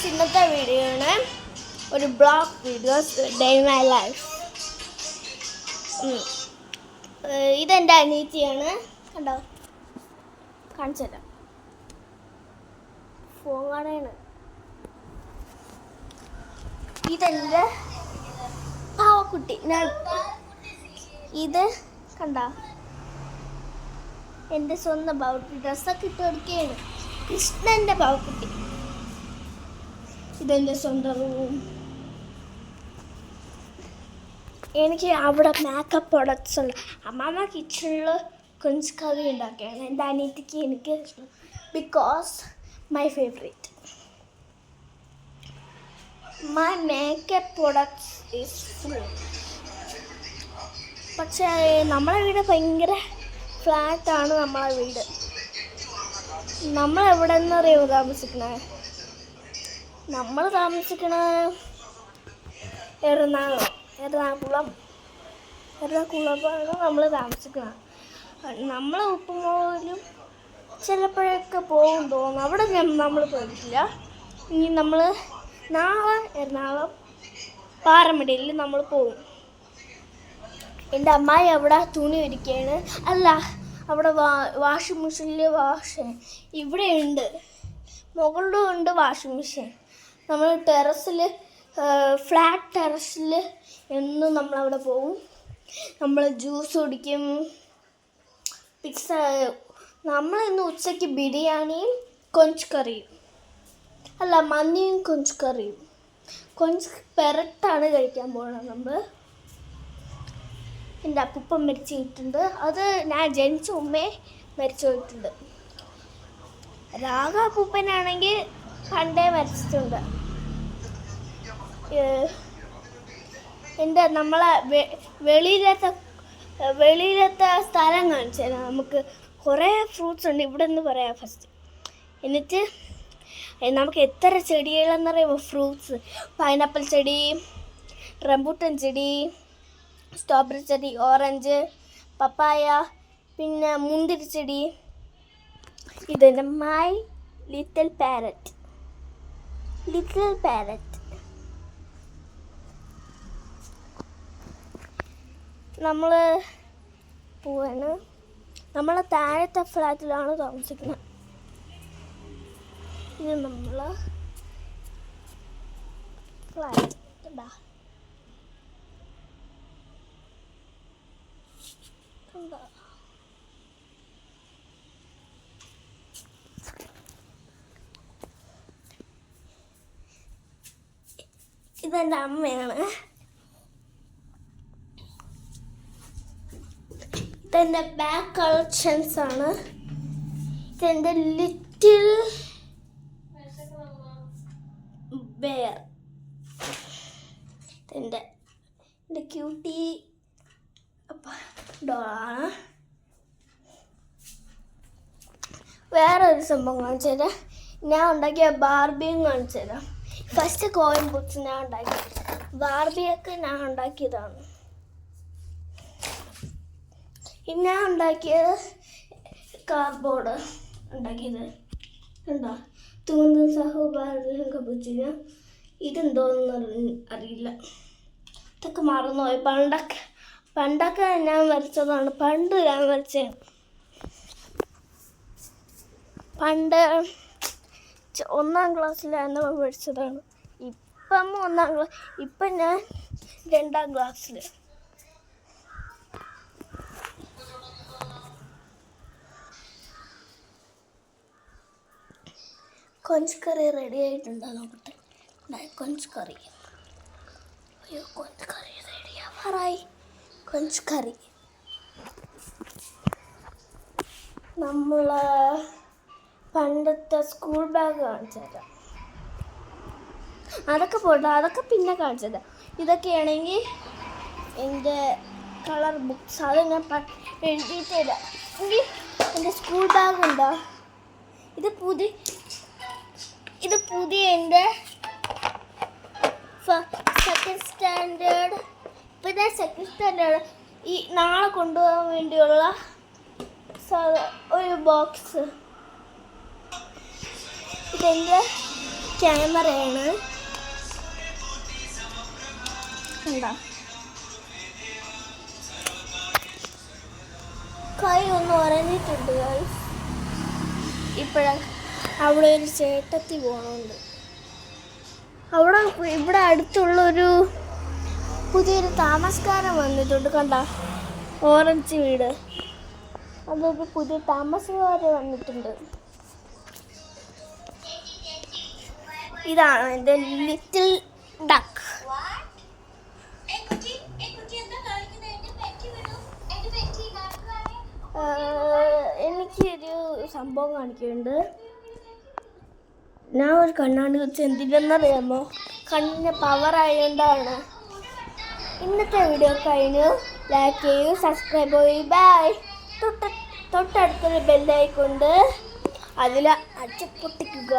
Guys, ഇന്നത്തെ video ആണ് ഒരു blog videos day my life. ഇതെൻ്റെ അനിയത്തിയാണ്, കണ്ടോ, കാണിച്ചു തരാം. ഫോൺ കാണാണ്. ഇതെൻ്റെ പാവക്കുട്ടി. ഇത് കണ്ടോ, എൻ്റെ സ്വന്തം പാവക്കുട്ടി. ഡ്രസ്സൊക്കെ ഇട്ട് കൊടുക്കുകയാണ്. കൃഷ്ണൻ്റെ പാവക്കുട്ടി. ഇതെൻ്റെ സ്വന്തം റൂം. എനിക്ക് അവിടെ മേക്കപ്പ് പ്രൊഡക്ട്സ് ഉണ്ട്. അമ്മമ്മ കിച്ചണിൽ കൊഞ്ച് കറി ഉണ്ടാക്കുകയാണ്. എൻ്റെ അനിയത്തിക്ക് എനിക്ക് ഇഷ്ടം, because my favourite. My makeup products is full. പക്ഷേ നമ്മളെ വീട് ഭയങ്കര ഫ്ലാറ്റാണ്. നമ്മളെ വീട് നമ്മളെവിടെ നിന്നറിയോ താമസിക്കണേ? നമ്മൾ താമസിക്കണ എറണാകുളമാണ് നമ്മൾ താമസിക്കണം. നമ്മൾ ഉപ്പുമോലും ചിലപ്പോഴൊക്കെ പോകും തോന്നും. അവിടെ നമ്മൾ പോയിട്ടില്ല. ഇനി നമ്മൾ നാളെ എറണാകുളം പാറമടയിൽ നമ്മൾ പോകും. എൻ്റെ അമ്മായി അവിടെ തുണി ഒരുക്കുകയാണ്. അല്ല, അവിടെ വാഷിംഗ് മെഷീനിൽ ഇവിടെ ഉണ്ട്, മുകളിലും ഉണ്ട് വാഷിംഗ് മെഷീൻ. നമ്മൾ ടെറസിൽ, ഫ്ലാറ്റ് ടെറസിൽ എന്നും നമ്മളവിടെ പോകും. നമ്മൾ ജ്യൂസ് കുടിക്കും, പിസ്സ. നമ്മൾ ഇന്ന് ഉച്ചയ്ക്ക് ബിരിയാണിയും കൊഞ്ച് കറിയും, അല്ല മന്തിയും കൊഞ്ച് കറിയും. കൊഞ്ച് പെരട്ടാണ് കഴിക്കാൻ പോകുന്നത് നമ്മൾ. എൻ്റെ അപ്പൂപ്പൻ മരിച്ചു പോയിട്ടുണ്ട്. അത് ഞാൻ ജനിച്ച ഉമ്മയെ മരിച്ചു പോയിട്ടുണ്ട്. രാഘാപ്പൂപ്പനാണെങ്കിൽ പണ്ടേ മരിച്ചിട്ടുണ്ട്. എൻ്റെ നമ്മളെ വെളിയിലത്തെ സ്ഥലം കാണിച്ചു തരാം. നമുക്ക് കുറേ ഫ്രൂട്ട്സ് ഉണ്ട്. ഇവിടെ നിന്ന് പറയാം ഫസ്റ്റ്. എന്നിട്ട് നമുക്ക് എത്ര ചെടികളെന്നറിയുമ്പോൾ ഫ്രൂട്ട്സ്, പൈനാപ്പിൾ ചെടി, റംബൂട്ടൻ ചെടി, സ്ട്രോബെറി ചെടി, ഓറഞ്ച്, പപ്പായ, പിന്നെ മുന്തിരി ചെടി. ഇതെൻ്റെ മൈ ലിറ്റിൽ പാരറ്റ്. നമ്മൾ പോവാണ്. നമ്മൾ താഴത്തെ ഫ്ലാറ്റിലാണ് താമസിക്കുന്നത്. ഇത് നമ്മൾ ഫ്ലാറ്റ് കണ്ടാ. ഇതെൻ്റെ അമ്മയാണ്. ഇതെൻ്റെ ബാഗ് കളക്ഷൻസ് ആണ്. ഇതെൻ്റെ ലിറ്റിൽ ബെയർ. ഇതെൻ്റെ ക്യൂട്ടി ഡോളാണ്. വേറൊരു സംഭവം കാണിച്ചു തരാം. ഞാൻ ഉണ്ടാക്കിയ ബാർബിയും കാണിച്ചു തരാം. ഫസ്റ്റ് കോയിൻ ബുക്സ് ഞാൻ ഉണ്ടാക്കി. ബാർബിയൊക്കെ ഞാൻ ഉണ്ടാക്കിയതാണ്. ഞാൻ ഉണ്ടാക്കിയത് കാർഡ്ബോർഡ് ഉണ്ടാക്കിയത്. എന്താ തൂന്ന് സഹോദരനൊക്കെ വെച്ചില്ല. ഇതെന്തോന്ന് അറിയില്ല. ഇതൊക്കെ മറന്നുപോയി. പണ്ടൊക്കെ ഞാൻ വരച്ചതാണ്. പണ്ട് ഞാൻ വരച്ചത് പണ്ട് 1ാം ക്ലാസ്സിലായിരുന്നു പഠിച്ചതാണ്. ഇപ്പം ഞാൻ 2ാം ക്ലാസ്സിൽ. കൊഞ്ച് കറി റെഡി ആയിട്ടുണ്ടോ നോക്കട്ടെ. കൊഞ്ച് കറി, അയ്യോ കൊഞ്ച് കറി റെഡിയാവാറായി. കൊഞ്ച് കറി നമ്മൾ പണ്ടത്തെ സ്കൂൾ ബാഗ് കാണിച്ചു തരാം. അതൊക്കെ പോട്ടെ, അതൊക്കെ പിന്നെ കാണിച്ചു തരാം. ഇതൊക്കെയാണെങ്കിൽ എൻ്റെ കളർ ബുക്സ്. അത് ഞാൻ എഴുതിയിട്ടില്ല. എങ്കിൽ എൻ്റെ സ്കൂൾ ബാഗ് ഉണ്ടോ? ഇത് പുതിയ എൻ്റെ സെക്കൻഡ് സ്റ്റാൻഡേർഡ്. ഇപ്പം ഞാൻ സെക്കൻഡ് സ്റ്റാൻഡേർഡ് ഈ നാളെ കൊണ്ടുപോകാൻ വേണ്ടിയുള്ള ഒരു ബോക്സ്. ഇതെൻ്റെ ക്യാമറയാണ്. എന്താ കൈ ഒന്ന് ഉറങ്ങിയിട്ടുണ്ട്. ഇപ്പോഴാണ് അവിടെ ഒരു ചേട്ടത്തി പോകണുണ്ട്. അവിടെ ഇവിടെ അടുത്തുള്ളൊരു പുതിയൊരു താമസക്കാരൻ വന്നിട്ടുണ്ട്. കണ്ട ഓറഞ്ച് വീട്, അതൊരു പുതിയ താമസക്കാരൻ വന്നിട്ടുണ്ട്. ഇതാണ് എൻ്റെ ലിറ്റിൽ ഡക്ക്. എനിക്കൊരു സംഭവം കാണിക്കുന്നുണ്ട്. ഞാൻ ഒരു കണ്ണാടി വെച്ച് എന്തിനെന്നറിയാമോ? കണ്ണിന് പവർ ആയതുകൊണ്ടാണ്. ഇന്നത്തെ വീഡിയോ കഴിഞ്ഞു. ലൈക്ക് ചെയ്യൂ, സബ്സ്ക്രൈബ് ചെയ്യൂ. ബൈ. തൊട്ടടുത്തൊരു ബെല്ലൈക്കൊണ്ട് അതിൽ അടിച്ചു പൊട്ടിക്കുക.